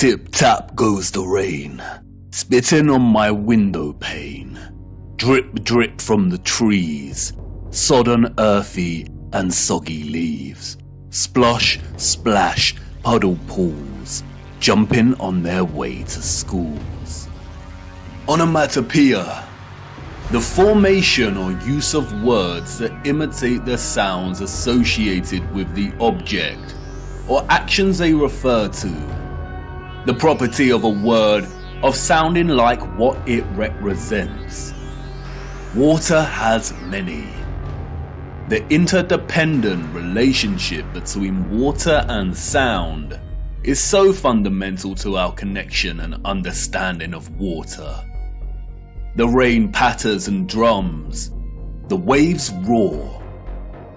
Tip-tap goes the rain, spitting on my window pane. Drip-drip from the trees, sodden, earthy and soggy leaves. Splosh, splash, puddle pools, jumping on their way to schools. Onomatopoeia, the formation or use of words that imitate the sounds associated with the object or actions they refer to. The property of a word of sounding like what it represents. Water has many. The interdependent relationship between water and sound is so fundamental to our connection and understanding of water. The rain patters and drums, the waves roar,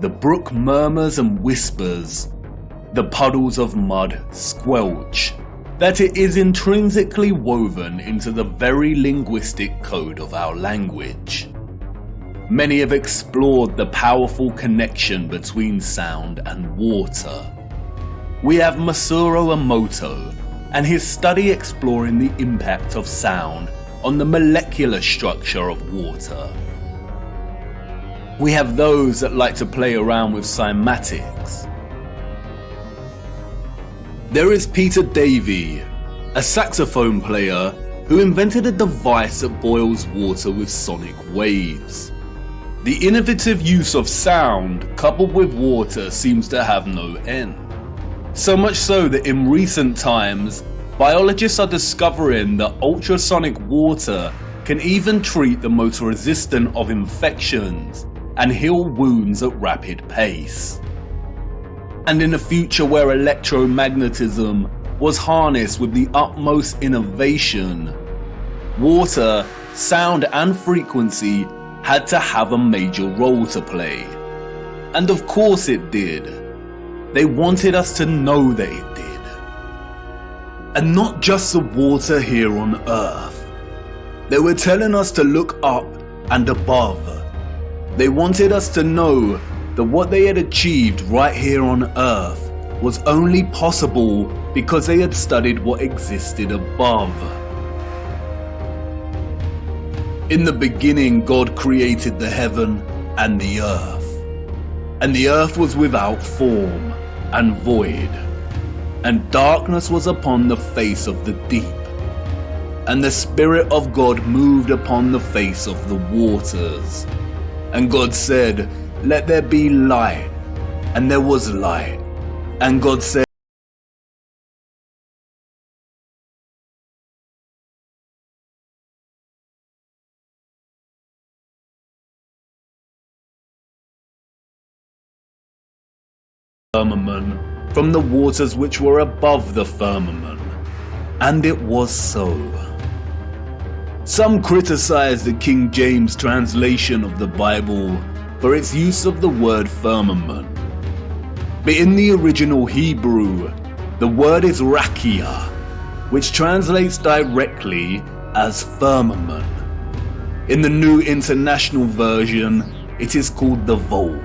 the brook murmurs and whispers, the puddles of mud squelch, that it is intrinsically woven into the very linguistic code of our language. Many have explored the powerful connection between sound and water. We have Masaru Emoto and his study exploring the impact of sound on the molecular structure of water. We have those that like to play around with cymatics. There is Peter Davey, a saxophone player who invented a device that boils water with sonic waves. The innovative use of sound coupled with water seems to have no end. So much so that in recent times, biologists are discovering that ultrasonic water can even treat the most resistant of infections and heal wounds at rapid pace. And in a future where electromagnetism was harnessed with the utmost innovation, water, sound and frequency had to have a major role to play. And of course it did. They wanted us to know that it did. And not just the water here on Earth. They were telling us to look up and above. They wanted us to know that what they had achieved right here on Earth was only possible because they had studied what existed above. In the beginning, God created the heaven and the earth was without form and void, and darkness was upon the face of the deep, and the Spirit of God moved upon the face of the waters. And God said, "Let there be light," and there was light. And God said, firmament from the waters which were above the firmament. And it was so. Some criticize the King James translation of the Bible for its use of the word firmament. But in the original Hebrew, the word is rakia, which translates directly as firmament. In the New International Version, it is called the vault.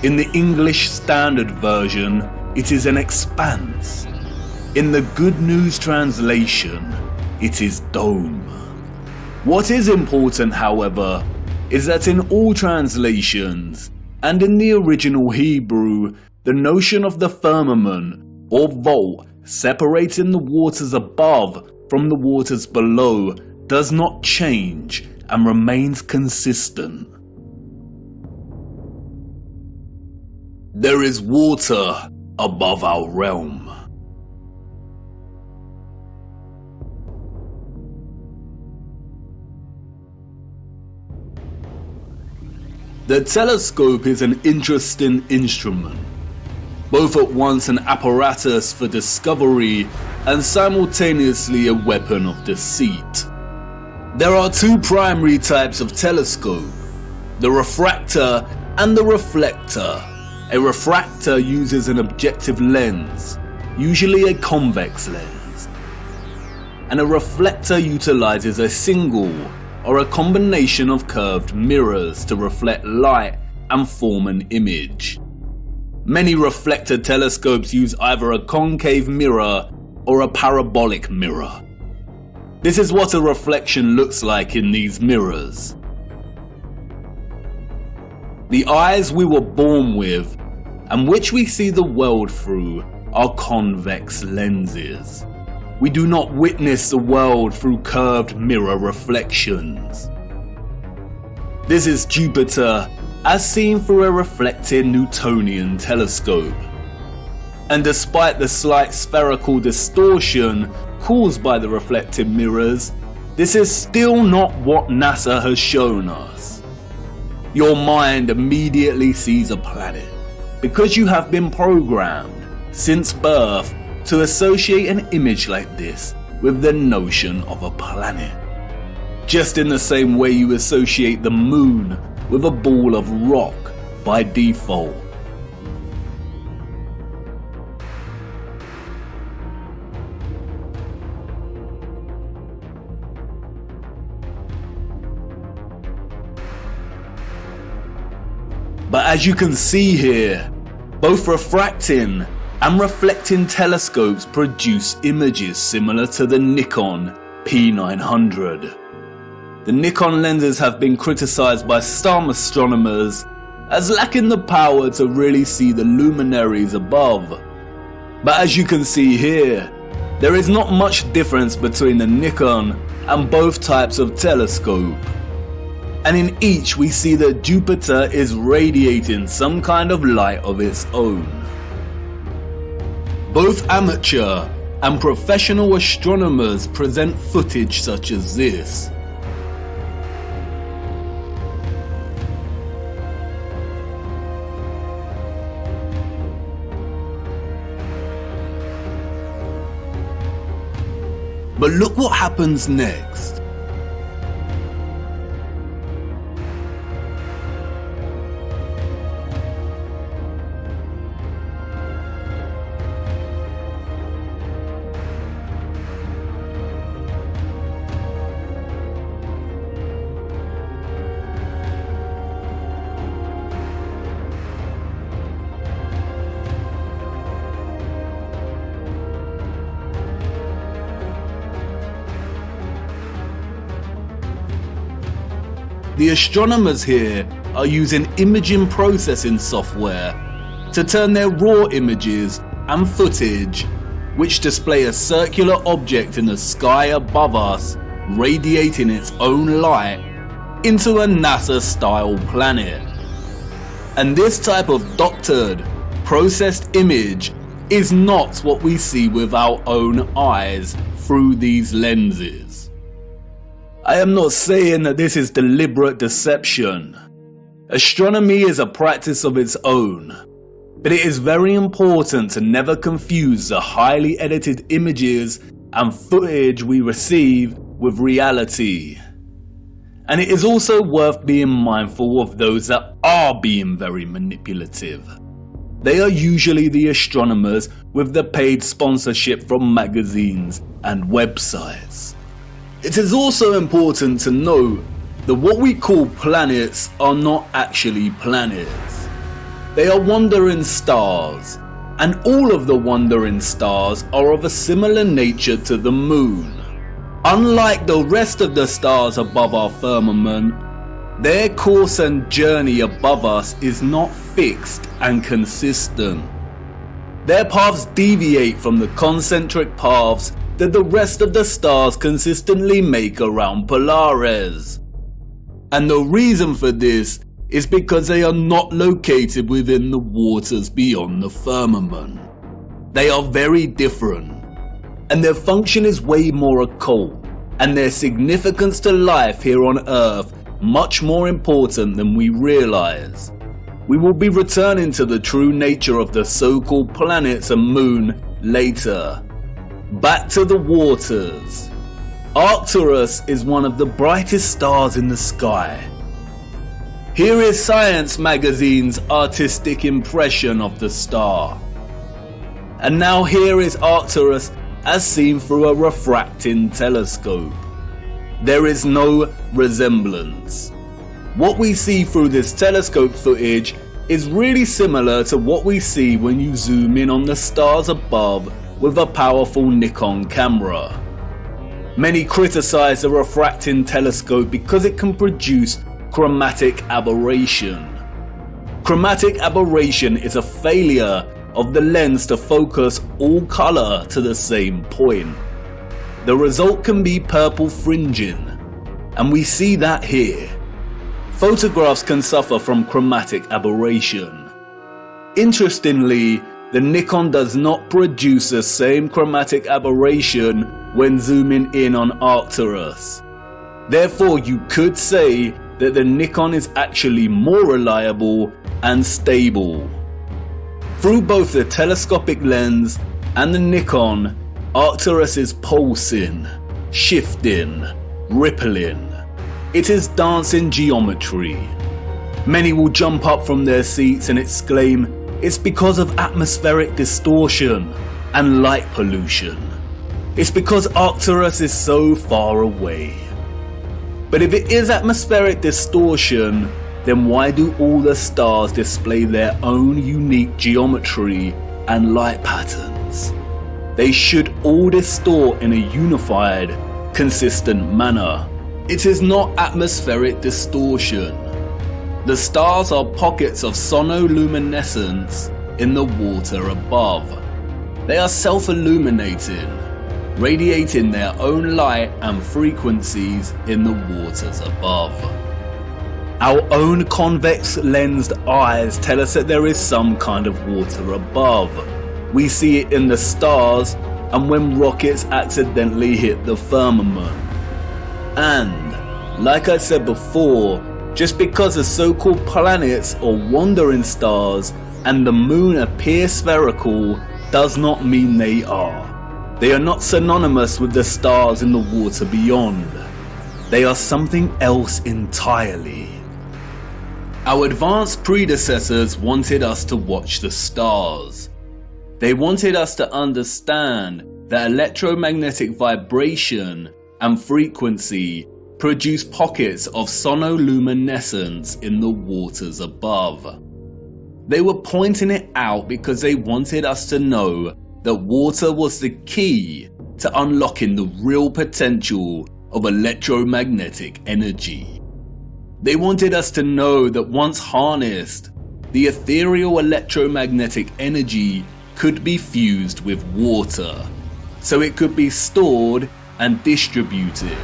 In the English Standard Version, it is an expanse. In the Good News Translation, it is dome. What is important, however, is that in all translations, and in the original Hebrew, the notion of the firmament or vault separating the waters above from the waters below does not change and remains consistent. There is water above our realm. The telescope is an interesting instrument, both at once an apparatus for discovery and simultaneously a weapon of deceit. There are two primary types of telescope, the refractor and the reflector. A refractor uses an objective lens, usually a convex lens, and a reflector utilizes a single or a combination of curved mirrors to reflect light and form an image. Many reflector telescopes use either a concave mirror or a parabolic mirror. This is what a reflection looks like in these mirrors. The eyes we were born with, and which we see the world through, are convex lenses. We do not witness the world through curved mirror reflections. This is Jupiter as seen through a reflected Newtonian telescope. And despite the slight spherical distortion caused by the reflected mirrors, this is still not what NASA has shown us. Your mind immediately sees a planet because you have been programmed since birth to associate an image like this with the notion of a planet. Just in the same way you associate the moon with a ball of rock by default. But as you can see here, both refracting and reflecting telescopes produce images similar to the Nikon P900. The Nikon lenses have been criticized by some astronomers as lacking the power to really see the luminaries above. But as you can see here, there is not much difference between the Nikon and both types of telescope. And in each we see that Jupiter is radiating some kind of light of its own. Both amateur and professional astronomers present footage such as this. But look what happens next. The astronomers here are using imaging processing software to turn their raw images and footage, which display a circular object in the sky above us radiating its own light, into a NASA-style planet. And this type of doctored, processed image is not what we see with our own eyes through these lenses. I am not saying that this is deliberate deception. Astronomy is a practice of its own, but it is very important to never confuse the highly edited images and footage we receive with reality. And it is also worth being mindful of those that are being very manipulative. They are usually the astronomers with the paid sponsorship from magazines and websites. It is also important to note that what we call planets are not actually planets. They are wandering stars, and all of the wandering stars are of a similar nature to the moon. Unlike the rest of the stars above our firmament, their course and journey above us is not fixed and consistent. Their paths deviate from the concentric paths that the rest of the stars consistently make around Polaris. And the reason for this is because they are not located within the waters beyond the firmament. They are very different, and their function is way more occult, and their significance to life here on Earth much more important than we realize. We will be returning to the true nature of the so-called planets and moon later. Back to the waters. Arcturus is one of the brightest stars in the sky. Here is Science magazine's artistic impression of the star. And now here is Arcturus as seen through a refracting telescope. There is no resemblance. What we see through this telescope footage is really similar to what we see when you zoom in on the stars above with a powerful Nikon camera. Many criticize the refracting telescope because it can produce chromatic aberration. Chromatic aberration is a failure of the lens to focus all color to the same point. The result can be purple fringing, and we see that here. Photographs can suffer from chromatic aberration. Interestingly, the Nikon does not produce the same chromatic aberration when zooming in on Arcturus. Therefore, you could say that the Nikon is actually more reliable and stable. Through both the telescopic lens and the Nikon, Arcturus is pulsing, shifting, rippling. It is dancing geometry. Many will jump up from their seats and exclaim, "It's because of atmospheric distortion and light pollution. It's because Arcturus is so far away." But if it is atmospheric distortion, then why do all the stars display their own unique geometry and light patterns? They should all distort in a unified, consistent manner. It is not atmospheric distortion. The stars are pockets of sonoluminescence in the water above. They are self-illuminating, radiating their own light and frequencies in the waters above. Our own convex-lensed eyes tell us that there is some kind of water above. We see it in the stars and when rockets accidentally hit the firmament. And, like I said before, just because the so-called planets or wandering stars and the moon appear spherical does not mean they are. They are not synonymous with the stars in the water beyond. They are something else entirely. Our advanced predecessors wanted us to watch the stars. They wanted us to understand that electromagnetic vibration and frequency produce pockets of sonoluminescence in the waters above. They were pointing it out because they wanted us to know that water was the key to unlocking the real potential of electromagnetic energy. They wanted us to know that once harnessed, the ethereal electromagnetic energy could be fused with water, so it could be stored and distributed.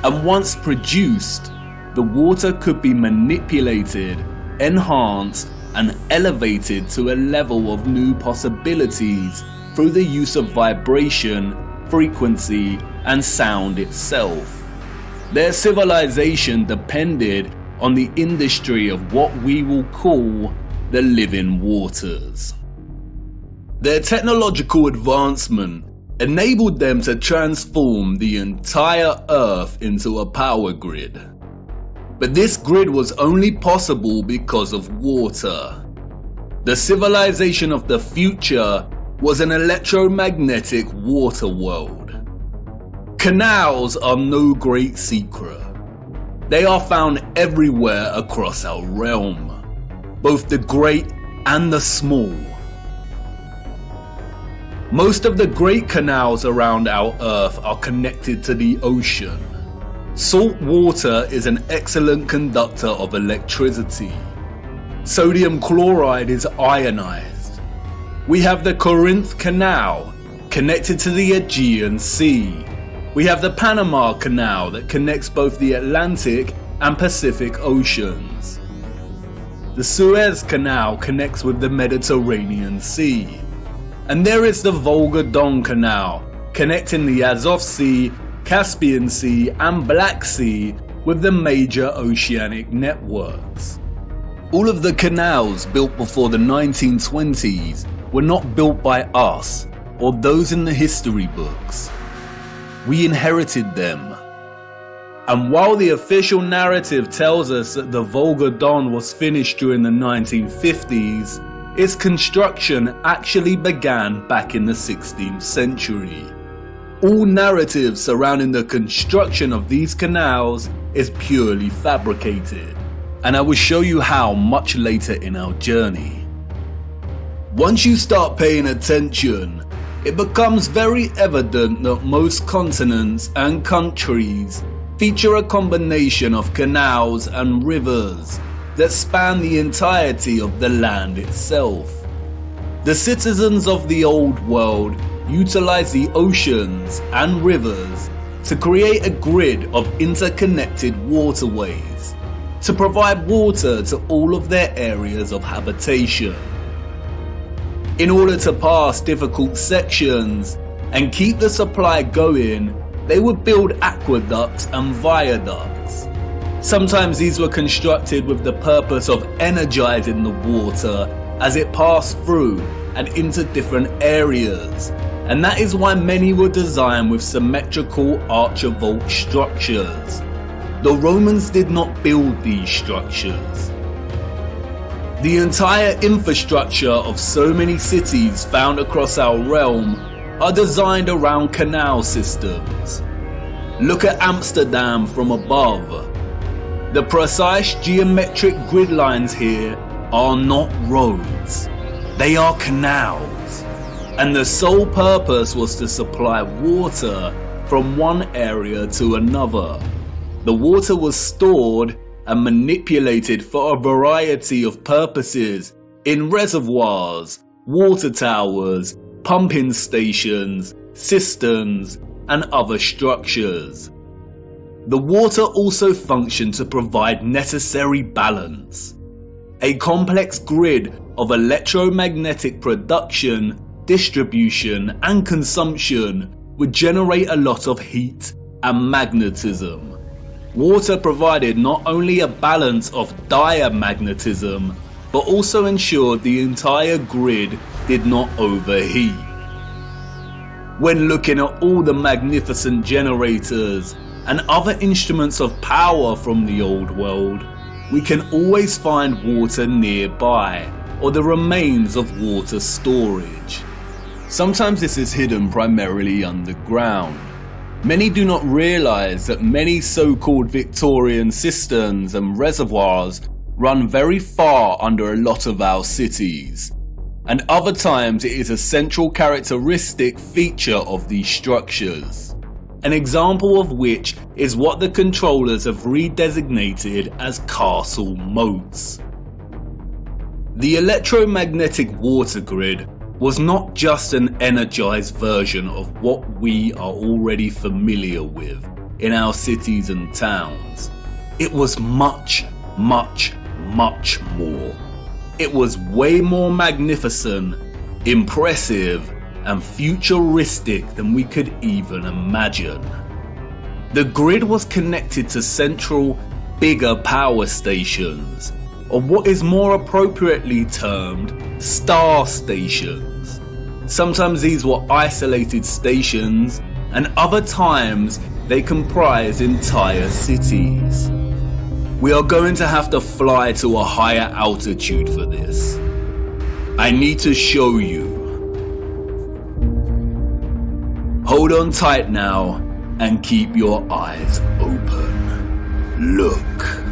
And once produced, the water could be manipulated, enhanced, and elevated to a level of new possibilities through the use of vibration, frequency, and sound itself. Their civilization depended on the industry of what we will call the living waters. Their technological advancement enabled them to transform the entire Earth into a power grid. But this grid was only possible because of water. The civilization of the future was an electromagnetic water world. Canals are no great secret. They are found everywhere across our realm, both the great and the small. Most of the great canals around our Earth are connected to the ocean. Salt water is an excellent conductor of electricity. Sodium chloride is ionized. We have the Corinth Canal, connected to the Aegean Sea. We have the Panama Canal that connects both the Atlantic and Pacific Oceans. The Suez Canal connects with the Mediterranean Sea. And there is the Volga-Don Canal, connecting the Azov Sea, Caspian Sea and Black Sea with the major oceanic networks. All of the canals built before the 1920s were not built by us or those in the history books. We inherited them. And while the official narrative tells us that the Volga-Don was finished during the 1950s, its construction actually began back in the 16th century. All narratives surrounding the construction of these canals is purely fabricated, and I will show you how much later in our journey. Once you start paying attention, it becomes very evident that most continents and countries feature a combination of canals and rivers that span the entirety of the land itself. The citizens of the old world utilize the oceans and rivers to create a grid of interconnected waterways to provide water to all of their areas of habitation. In order to pass difficult sections and keep the supply going, they would build aqueducts and viaducts. Sometimes these were constructed with the purpose of energizing the water as it passed through and into different areas, and that is why many were designed with symmetrical archivolt structures. The Romans did not build these structures. The entire infrastructure of so many cities found across our realm are designed around canal systems. Look at Amsterdam from above. The precise geometric grid lines here are not roads, they are canals, and the sole purpose was to supply water from one area to another. The water was stored and manipulated for a variety of purposes in reservoirs, water towers, pumping stations, cisterns, and other structures. The water also functioned to provide necessary balance. A complex grid of electromagnetic production, distribution, and consumption would generate a lot of heat and magnetism. Water provided not only a balance of diamagnetism, but also ensured the entire grid did not overheat. When looking at all the magnificent generators and other instruments of power from the old world, we can always find water nearby, or the remains of water storage. Sometimes this is hidden primarily underground. Many do not realize that many so-called Victorian cisterns and reservoirs run very far under a lot of our cities, and other times it is a central characteristic feature of these structures, an example of which is what the controllers have redesignated as castle moats. The electromagnetic water grid was not just an energized version of what we are already familiar with in our cities and towns. It was much, much, much more. It was way more magnificent, impressive, and futuristic than we could even imagine. The grid was connected to central, bigger power stations, or what is more appropriately termed star stations. Sometimes these were isolated stations, and other times they comprised entire cities. We are going to have to fly to a higher altitude for this. I need to show you. Hold on tight now and keep your eyes open. Look.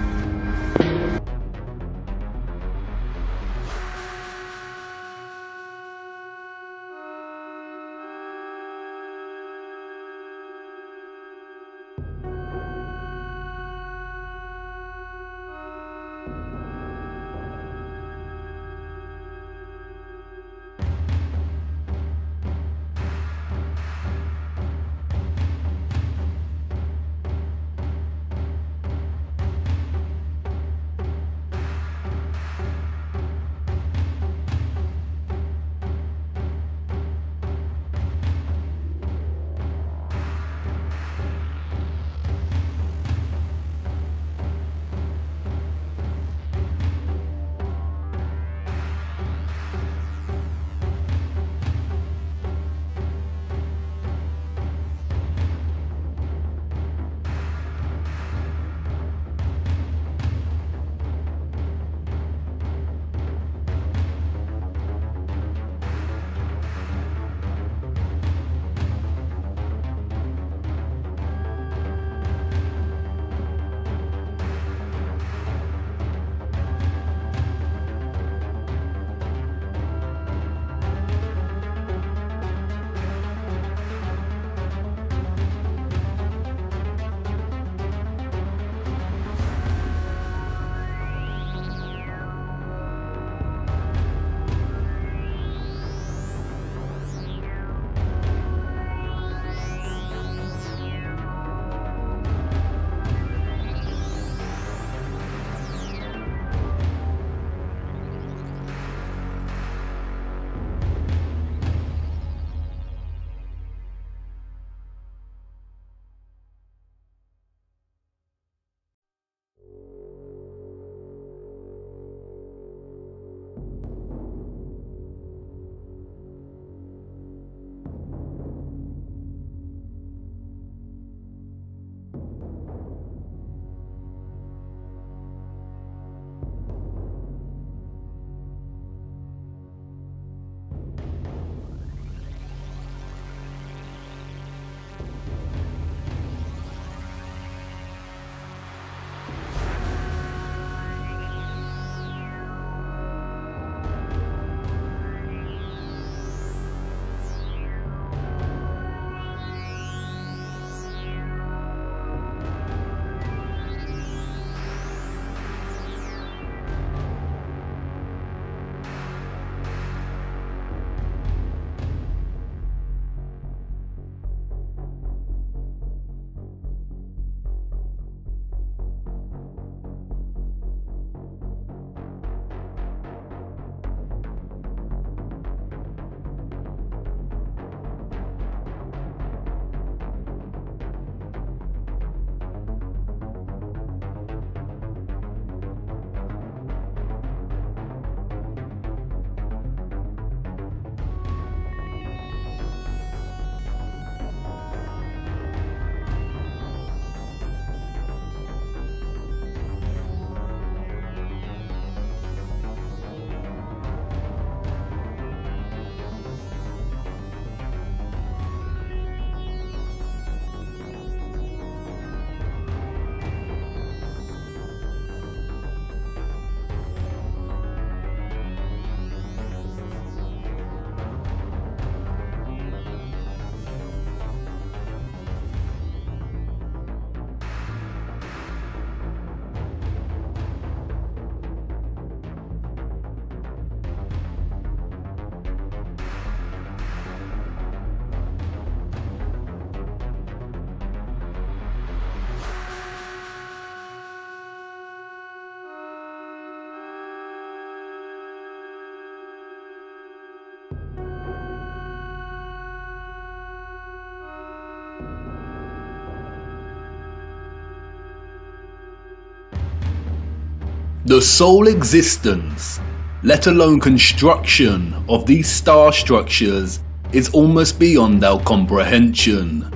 The sole existence, let alone construction, of these star structures is almost beyond our comprehension.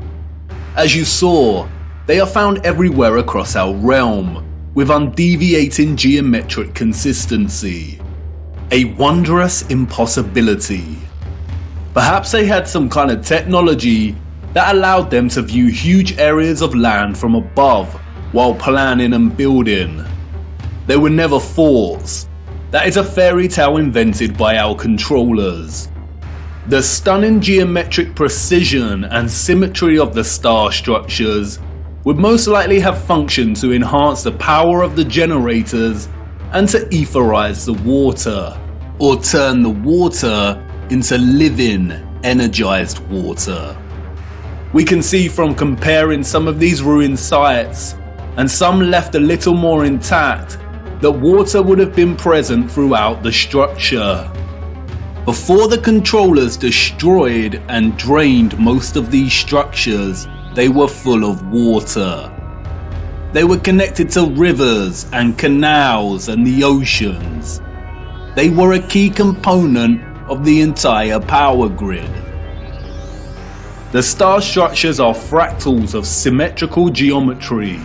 As you saw, they are found everywhere across our realm, with undeviating geometric consistency. A wondrous impossibility. Perhaps they had some kind of technology that allowed them to view huge areas of land from above while planning and building. They were never thoughts. That is a fairy tale invented by our controllers. The stunning geometric precision and symmetry of the star structures would most likely have functioned to enhance the power of the generators and to etherize the water, or turn the water into living, energized water. We can see from comparing some of these ruined sites, and some left a little more intact, that water would have been present throughout the structure. Before the controllers destroyed and drained most of these structures, they were full of water. They were connected to rivers and canals and the oceans. They were a key component of the entire power grid. The star structures are fractals of symmetrical geometry,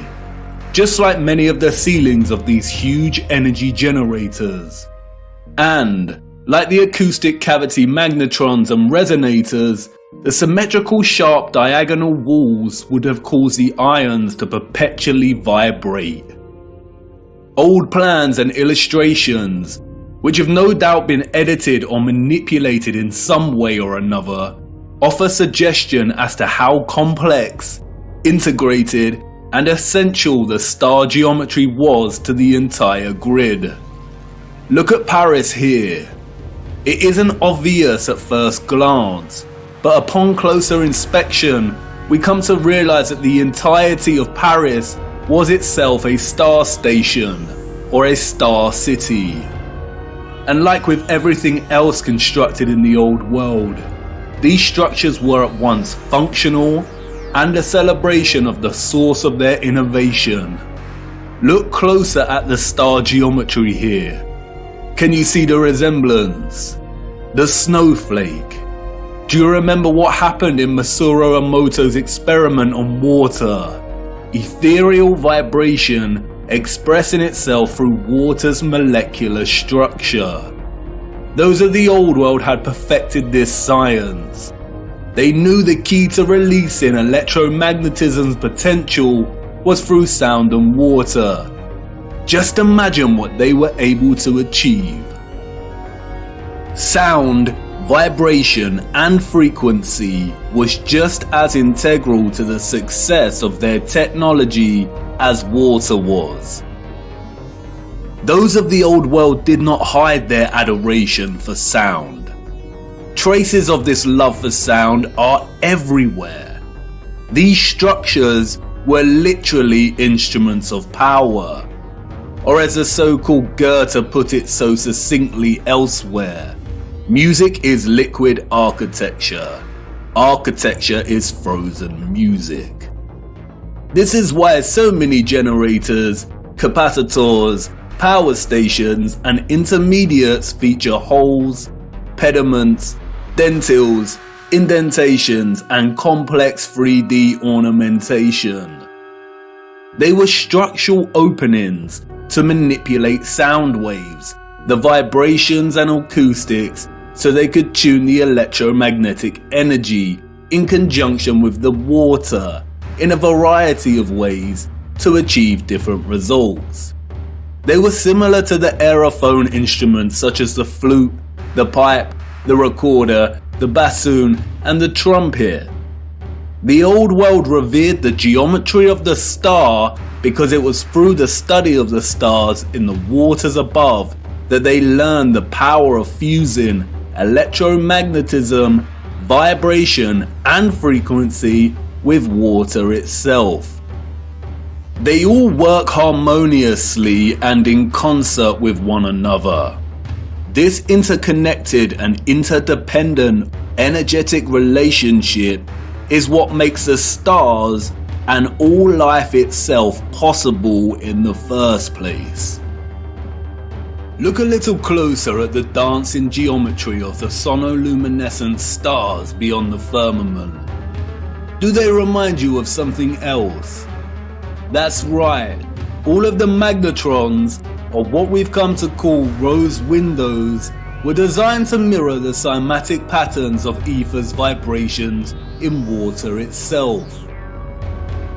just like many of the ceilings of these huge energy generators. And, like the acoustic cavity magnetrons and resonators, the symmetrical sharp diagonal walls would have caused the ions to perpetually vibrate. Old plans and illustrations, which have no doubt been edited or manipulated in some way or another, offer suggestion as to how complex, integrated, and essential the star geometry was to the entire grid. Look at Paris here. It isn't obvious at first glance, but upon closer inspection, we come to realize that the entirety of Paris was itself a star station, or a star city. And like with everything else constructed in the old world, these structures were at once functional and a celebration of the source of their innovation. Look closer at the star geometry here. Can you see the resemblance? The snowflake. Do you remember what happened in Masaru Emoto's experiment on water? Ethereal vibration expressing itself through water's molecular structure. Those of the old world had perfected this science. They knew the key to releasing electromagnetism's potential was through sound and water. Just imagine what they were able to achieve. Sound, vibration, and frequency was just as integral to the success of their technology as water was. Those of the old world did not hide their adoration for sound. Traces of this love for sound are everywhere. These structures were literally instruments of power, or as the so-called Goethe put it so succinctly elsewhere, music is liquid architecture. Architecture is frozen music. This is why so many generators, capacitors, power stations, and intermediates feature holes, pediments, dentils, indentations, and complex 3D ornamentation. They were structural openings to manipulate sound waves, the vibrations and acoustics, so they could tune the electromagnetic energy in conjunction with the water in a variety of ways to achieve different results. They were similar to the aerophone instruments such as the flute, the pipe, the recorder, the bassoon, and the trumpet. The old world revered the geometry of the star because it was through the study of the stars in the waters above that they learned the power of fusing electromagnetism, vibration, and frequency with water itself. They all work harmoniously and in concert with one another. This interconnected and interdependent energetic relationship is what makes the stars and all life itself possible in the first place. Look a little closer at the dancing geometry of the sonoluminescent stars beyond the firmament. Do they remind you of something else? That's right, all of the magnetrons, or what we've come to call rose windows, were designed to mirror the cymatic patterns of ether's vibrations in water itself.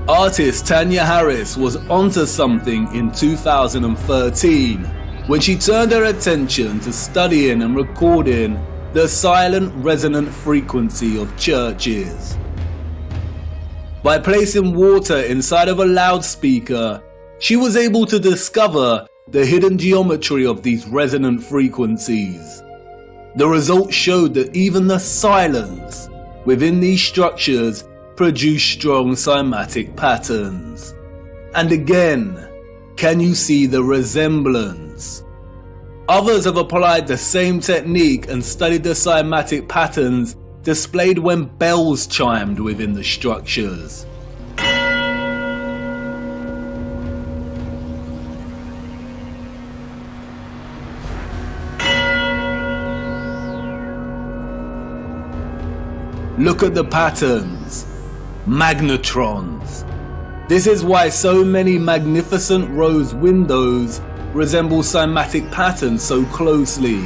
Artist Tanya Harris was onto something in 2013 when she turned her attention to studying and recording the silent resonant frequency of churches. By placing water inside of a loudspeaker, she was able to discover the hidden geometry of these resonant frequencies. The results showed that even the silence within these structures produced strong cymatic patterns. And again, can you see the resemblance? Others have applied the same technique and studied the cymatic patterns displayed when bells chimed within the structures. Look at the patterns. Magnetrons. This is why so many magnificent rose windows resemble cymatic patterns so closely.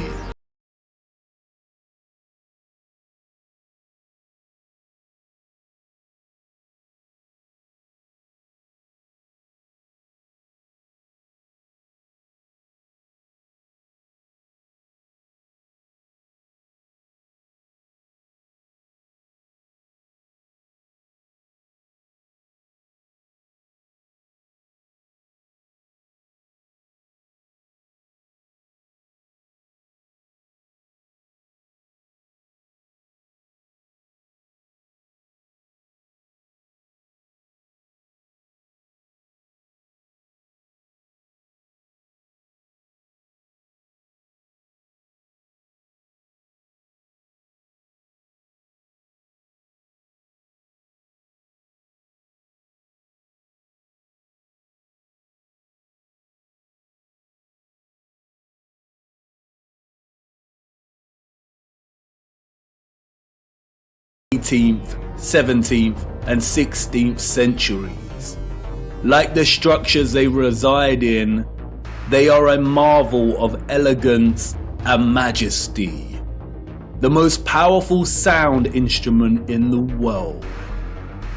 th, 17th and 16th centuries. Like the structures they reside in, they are a marvel of elegance and majesty. The most powerful sound instrument in the world.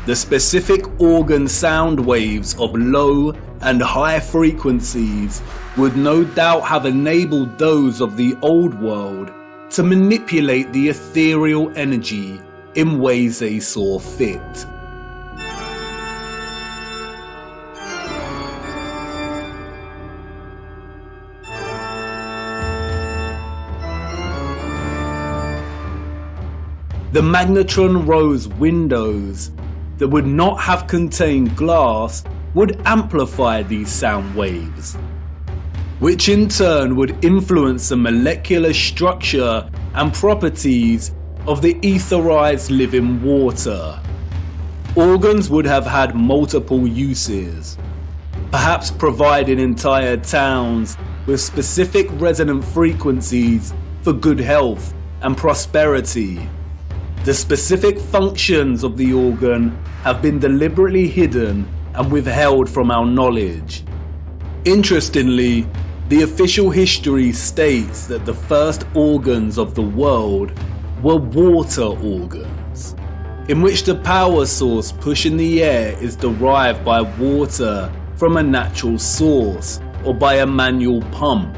The specific organ sound waves of low and high frequencies would no doubt have enabled those of the old world to manipulate the ethereal energy in ways they saw fit. The magnetron rose windows that would not have contained glass would amplify these sound waves, which in turn would influence the molecular structure and properties of the etherized living water. Organs would have had multiple uses, perhaps providing entire towns with specific resonant frequencies for good health and prosperity. The specific functions of the organ have been deliberately hidden and withheld from our knowledge. Interestingly, the official history states that the first organs of the world were water organs, in which the power source pushing the air is derived by water from a natural source or by a manual pump.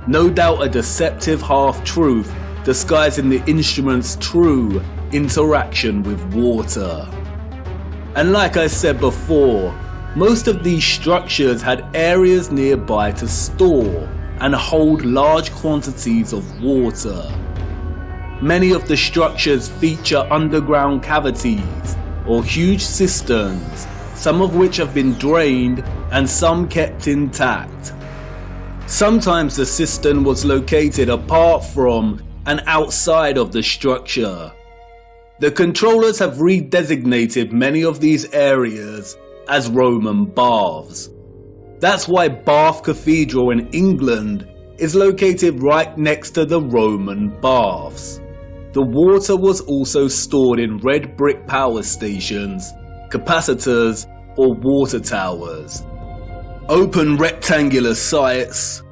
No doubt a deceptive half-truth disguising the instrument's true interaction with water. And like I said before, most of these structures had areas nearby to store and hold large quantities of water. Many of the structures feature underground cavities or huge cisterns, some of which have been drained and some kept intact. Sometimes the cistern was located apart from and outside of the structure. The controllers have redesignated many of these areas as Roman baths. That's why Bath Cathedral in England is located right next to the Roman baths. The water was also stored in red brick power stations, capacitors, or water towers, open rectangular sites,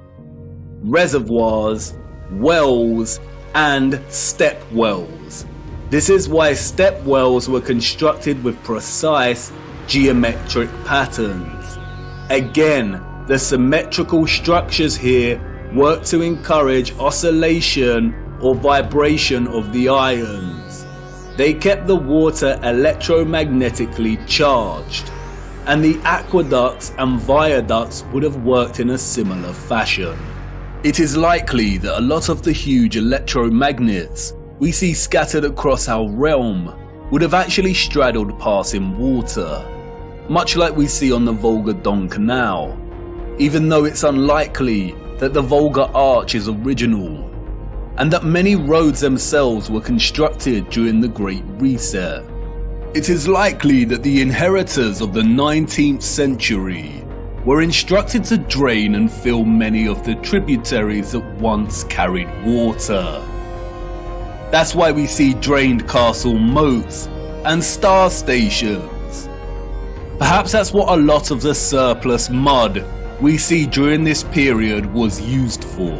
reservoirs, wells, and step wells. This is why step wells were constructed with precise geometric patterns. Again, the symmetrical structures here work to encourage oscillation or vibration of the ions. They kept the water electromagnetically charged, and the aqueducts and viaducts would have worked in a similar fashion. It is likely that a lot of the huge electromagnets we see scattered across our realm would have actually straddled passing water, much like we see on the Volga-Don Canal, even though it's unlikely that the Volga Arch is original, and that many roads themselves were constructed during the Great Reset. It is likely that the inheritors of the 19th century were instructed to drain and fill many of the tributaries that once carried water. That's why we see drained castle moats and star stations. Perhaps that's what a lot of the surplus mud we see during this period was used for.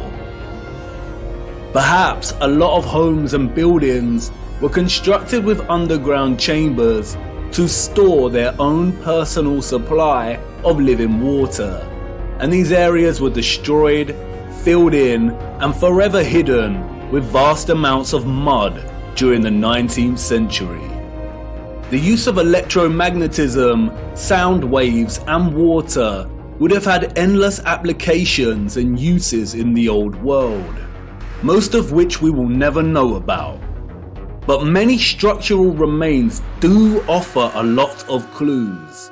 Perhaps a lot of homes and buildings were constructed with underground chambers to store their own personal supply of living water, and these areas were destroyed, filled in, and forever hidden with vast amounts of mud during the 19th century. The use of electromagnetism, sound waves, and water would have had endless applications and uses in the old world, most of which we will never know about. But many structural remains do offer a lot of clues.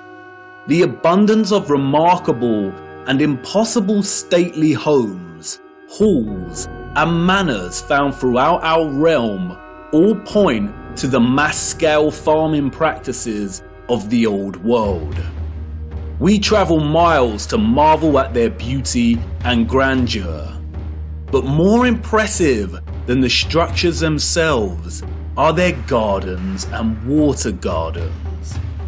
The abundance of remarkable and impossible stately homes, halls, and manors found throughout our realm all point to the mass-scale farming practices of the old world. We travel miles to marvel at their beauty and grandeur. But more impressive than the structures themselves are their gardens and water gardens.